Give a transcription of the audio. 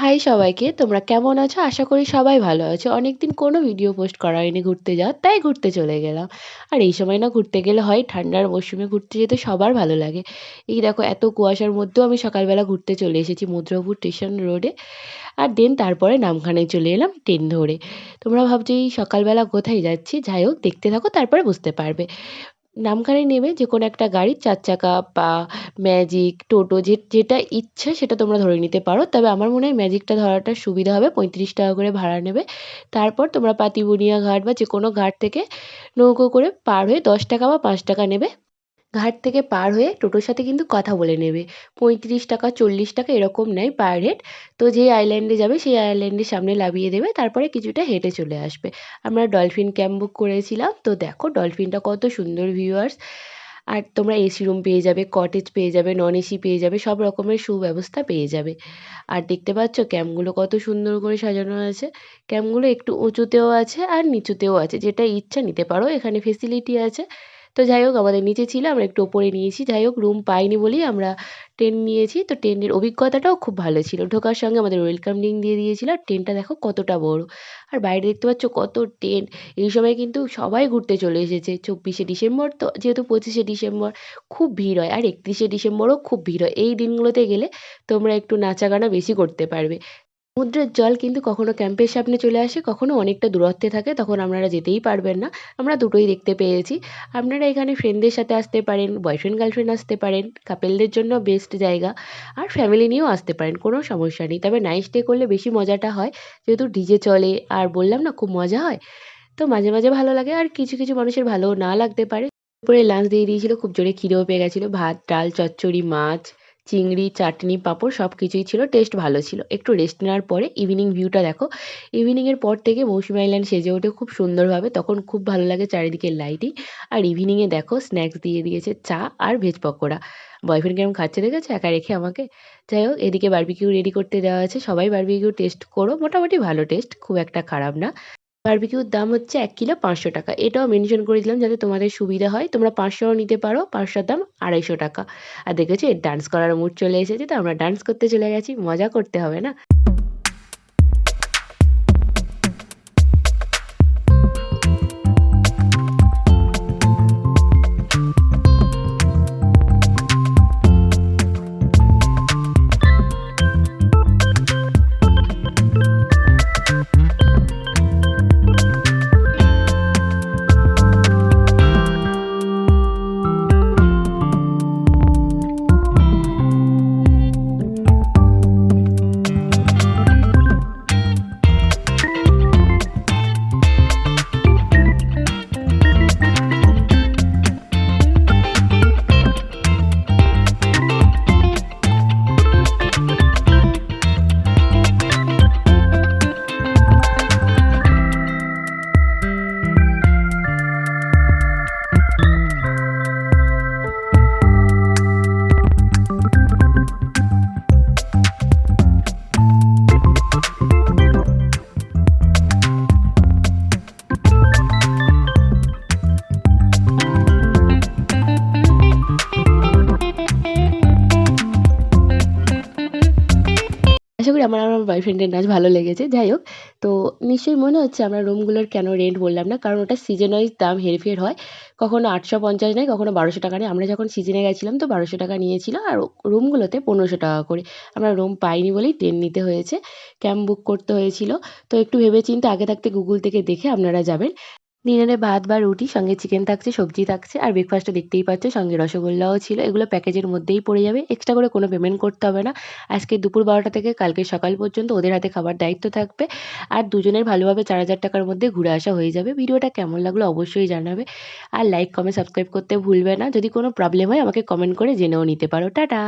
High সবাইকে, তোমরা কেমন আছো? আশা করি সবাই ভালো আছো। অনেকদিন কোনো ভিডিও পোস্ট করা হয়নি ঘুরতে যাওয়ার, তাই ঘুরতে চলে গেলাম। আর এই সময় না ঘুরতে গেলে হয়, ঠান্ডার মরশুমে ঘুরতে যেতে সবার ভালো লাগে। এই দেখো এত কুয়াশার মধ্যেও আমি সকালবেলা ঘুরতে চলে এসেছি মধুরাপুর স্টেশন রোডে। আর দেন তারপরে নামখানায় চলে এলাম ট্রেন ধরে। তোমরা ভাবছো এই সকালবেলা কোথায় যাচ্ছি? যাই হোক দেখতে থাকো তারপরে বুঝতে পারবে। নামখানায় নেমে যেকোনো একটা গাড়ি ৪ চাকা বা ম্যাজিক, টোটো যেটা ইচ্ছা সেটা তোমরা ধরে নিতে পারো। তবে আমার মনে হয় ম্যাজিকটা ধরাটা সুবিধা হবে। ৩৫ টাকা করে ভাড়া নেবে। তারপর তোমরা পাতিবুনিয়া ঘাট বা যেকোনো ঘাট থেকে নৌকো করে পার হয়ে ১০ টাকা বা ৫ টাকা নেবে। ঘাট থেকে পার হয়ে টোটোর সাথে কিন্তু কথা বলে নেবে। ৩৫ টাকা ৪০ টাকা এরকম নেয় পার হেড। তো যে আইল্যান্ডে যাবে সেই আইল্যান্ডের সামনে নামিয়ে দেবে। তারপরে কিছুটা হেঁটে চলে আসবে। আমরা ডলফিন ক্যাম্প বুক করেছিলাম। তো দেখো ডলফিনটা কত সুন্দর ভিউয়ার্স। আর তোমরা এসি রুম পেয়ে যাবে, কটেজ পেয়ে যাবে, নন এসি পেয়ে যাবে, সব রকমের সুব্যবস্থা পেয়ে যাবে। আর দেখতে পাচ্ছ ক্যাম্পগুলো কত সুন্দর করে সাজানো আছে। ক্যাম্পগুলো একটু উঁচুতেও আছে আর নিচুতেও আছে। যেটা ইচ্ছা নিতে পারো। এখানে ফেসিলিটি আছে। তো যাই হোক আমাদের নিচে ছিল, আমরা একটু ওপরে নিয়েছি। যাই হোক রুম পাইনি বলেই আমরা ট্রেন নিয়েছি। তো ট্রেনের অভিজ্ঞতাটাও খুব ভালো ছিল। ঢোকার সঙ্গে আমাদের ওয়েলকাম ড্রিঙ্ক দিয়ে দিয়েছিল। আর ট্রেনটা দেখো কতটা বড়। আর বাইরে দেখতে পাচ্ছ কত ট্রেন। এই সময় কিন্তু সবাই ঘুরতে চলে এসেছে। ২৪শে ডিসেম্বর তো যেহেতু ২৫শে ডিসেম্বর খুব ভিড় হয়। আর ৩১শে ডিসেম্বরও খুব ভিড় হয়। এই দিনগুলোতে গেলে তোমরা একটু নাচা-গানা বেশি করতে পারবে। সমুদ্রের জল কিন্তু কখনো ক্যাম্পের সামনে চলে আসে, কখনো অনেকটা দূরত্বে থাকে, তখন আপনারা যেতেই পারবেন না। আমরা দুটোই দেখতে পেয়েছি। আপনারা এখানে ফ্রেন্ডদের সাথে আসতে পারেন, বয়ফ্রেন্ড গার্লফ্রেন্ড আসতে পারেন, কাপেলদের জন্য বেস্ট জায়গা। আর ফ্যামিলি নিয়েও আসতে পারেন, কোনো সমস্যা নেই। তবে নাইট স্টে করলে বেশি মজাটা হয়, যেহেতু ডিজে চলে আর বললাম না খুব মজা হয়। তো মাঝে, মাঝে ভালো লাগে আর কিছু, কিছু মানুষের ভালোও না লাগতে পারে। দুপুরে লাঞ্চ দিয়ে দিয়েছিল, খুব জোরে খিদেও পেয়ে গেছিল। ভাত, ডাল, চচ্চড়ি, মাছ, চিংড়ি, চাটনি, পাঁপড় সবকিছুই ছিল। টেস্ট ভালো ছিল। একটু রেস্ট নেওয়ার পরে ইভিনিং ভিউটা দেখো। ইভিনিংয়ের পর থেকে মৌসুমী আইল্যান্ড সেজে ওঠে খুব সুন্দরভাবে। তখন খুব ভালো লাগে চারিদিকে লাইটিং। আর ইভিনিংয়ে দেখো স্ন্যাক্স দিয়ে দিয়েছে চা আর ভেজ পকোড়া। বয়ফ্রেন্ড কেমন খাচ্ছে দেখেছো একা রেখে আমাকে? যাই হোক এদিকে বারবিকিউ রেডি করতে দেওয়া আছে। সবাই বারবিকিউ টেস্ট করো। মোটামুটি ভালো টেস্ট, খুব একটা খারাপ না। বারবিকিউর দাম হচ্ছে ১ কিলো ৫০০ টাকা। এটাও মেনশন করে দিলাম যাতে তোমাদের সুবিধা হয়। তোমরা ৫০০ও নিতে পারো। ৫০০ র দাম ২৫০ টাকা। আর দেখেছো এর ডান্স করার মুড চলে এসেছে, তো আমরা ডান্স করতে চলে গেছি। মজা করতে হবে না? আশা করি আমার আর আমার বয়ফ্রেন্ডের নাচ ভালো লেগেছে। যাই হোক, তো নিশ্চয়ই মনে হচ্ছে আমরা রুমগুলোর কেন রেন্ট বললাম না। কারণ ওটা সিজন ওয়াইজ দাম হেরফের হয়। কখনো ৮৫০ নেয়, কখনো ১২০০ টাকা নেয়। আমরা যখন সিজনে গেছিলাম তো ১২০০ টাকা নিয়েছিল। আর রুমগুলোতে ১৫০০ টাকা করে। আমরা রুম পাইনি বলেই ট্রেন নিতে হয়েছে। ক্যাম্প বুক করতে হয়েছিল। তো একটু ভেবেচিন্তে আগে থাকতে গুগল থেকে দেখে আপনারা যাবেন। ডিনারে ভাত বা রুটি, সঙ্গে চিকেন থাকছে, সবজি থাকছে আর ব্রেকফাস্টে দেখতেই পাচ্ছ সঙ্গে রসগোল্লাও ছিল। এগুলো প্যাকেজের মধ্যেই পড়ে যাবে। এক্সট্রা করে কোনো পেমেন্ট করতে হবে না। আজকে দুপুর ১২টা থেকে কালকে সকাল পর্যন্ত ওদের হাতে খাবার দায়িত্ব থাকবে। আর দুজনের ভালোভাবে ৪,০০০ টাকার মধ্যে ঘুরে আসা হয়ে যাবে। ভিডিওটা কেমন লাগলো অবশ্যই জানাবে। আর লাইক, কমেন্ট, সাবস্ক্রাইব করতে ভুলবে না। যদি কোনো প্রবলেম হয় আমাকে কমেন্ট করে জেনেও নিতে পারো। টাটা।